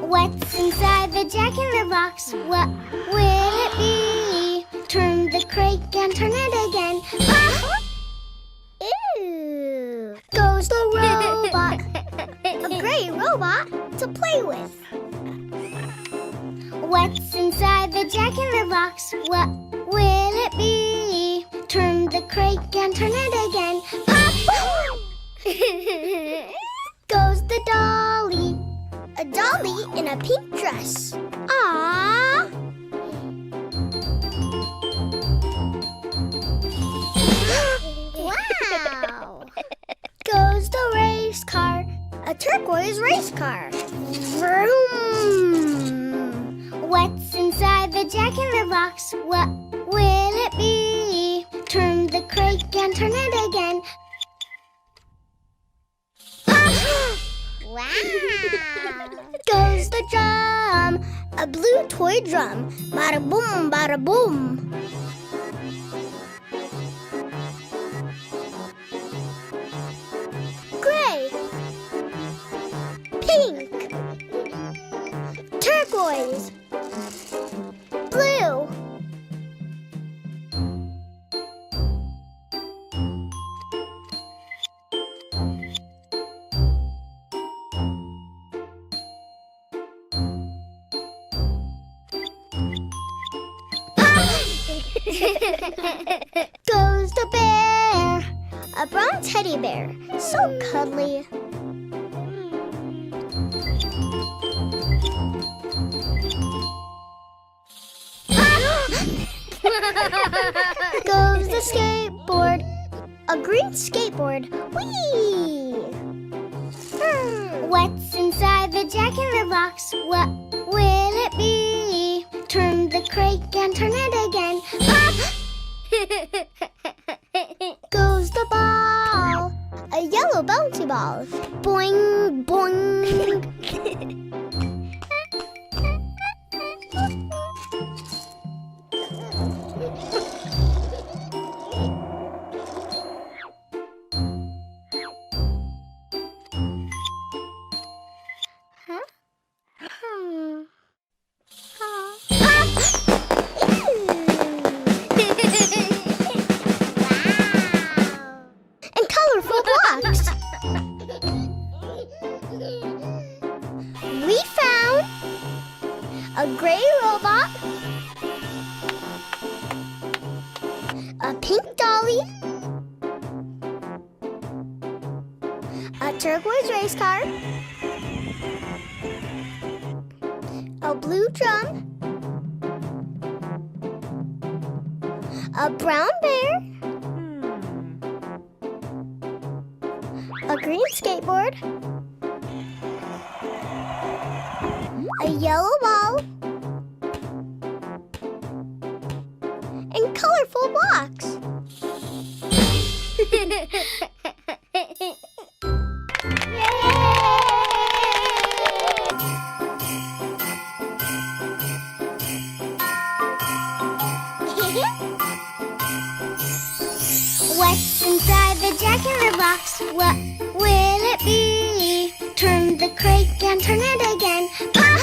What's inside the jack-in-the-box? What will it be? Turn the crank and turn it again. Pop! Ew! Goes the robot, a gray robot to play with. What's inside the jack-in-the-box? What will it be? Turn the crank and turn it again. Pop! Goes the dolly, a dolly in a pink dress. Aww! Wow! Goes the race car, a turquoise race car. Vroom! What's inside the jack-in-the-box? What will it be? Turn the crank and turn it again. Wow! Goes the drum, a blue toy drum. Bada boom, bada boom. Gray, pink, turquoise, blue. Goes the bear, a brown teddy bear, so cuddly. Goes the skateboard, a green skateboard. Whee! What's inside the jack-in-the-box? What will it be? Turn the crank and turn it again. Pop! Goes the ball, a yellow bouncy ball. Boing, boing. We found a gray robot, a pink dolly, a turquoise race car, a blue drum, a brown bear, a green skateboard, a yellow ball, and colorful blocks. What's inside the jack-in-the-box? What will it be? Turn the crank and turn it again. Pop!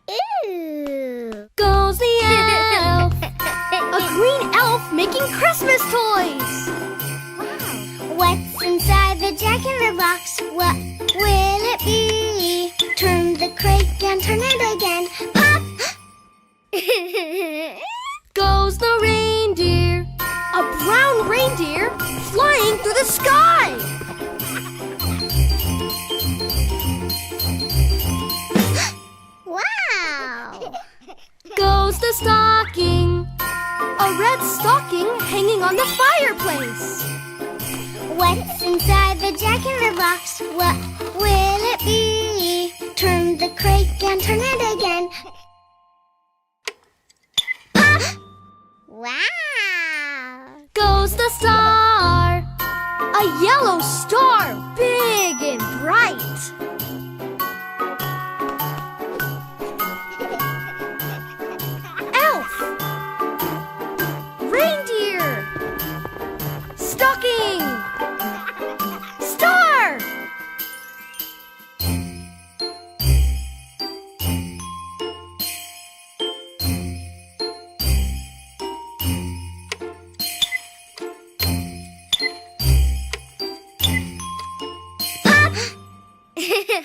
Ew! Goes the elf, a green elf making Christmas toys. What's inside the jack-in-the-box? What will it be? Turn the crank and turn it again. Pop! Goes the reindeer, a brown reindeer flying through the sky. Wow! Goes the stocking, a red stocking hanging on the fireplace. What's inside the jack-in-the-box? What will it be? Turn the crank and turn it again. Pop! Wow! Goes the star, a yellow star, big and bright. Elf, reindeer, stocking, star.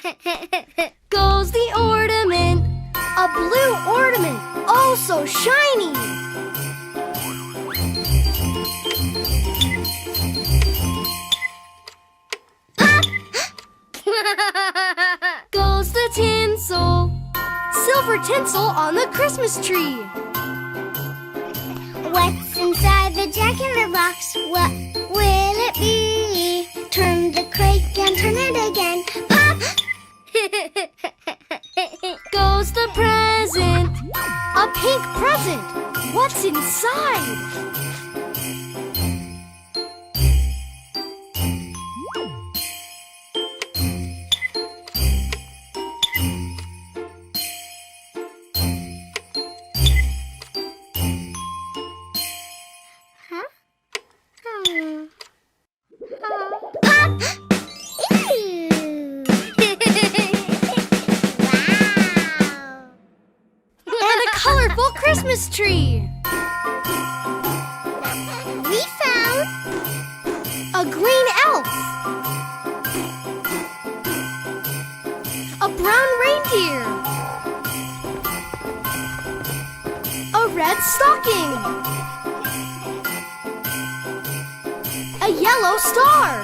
Goes the ornament, a blue ornament, oh so shiny. Goes the tinsel, silver tinsel on the Christmas tree. What's inside the Jack-in-the-Box? What will it be? Turn the crate and turn it again. Pop! Goes the present, a pink present. What's inside? Huh? Pop! Ew! Wow! And a colorful Christmas tree. We found A green elf. A brown reindeer. A red stocking. A yellow star.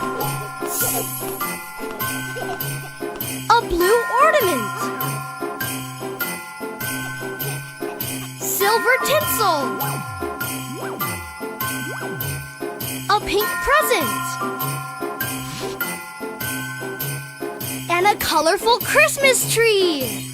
A blue ornament. Silver tinsel. A pink present. And a colorful Christmas tree.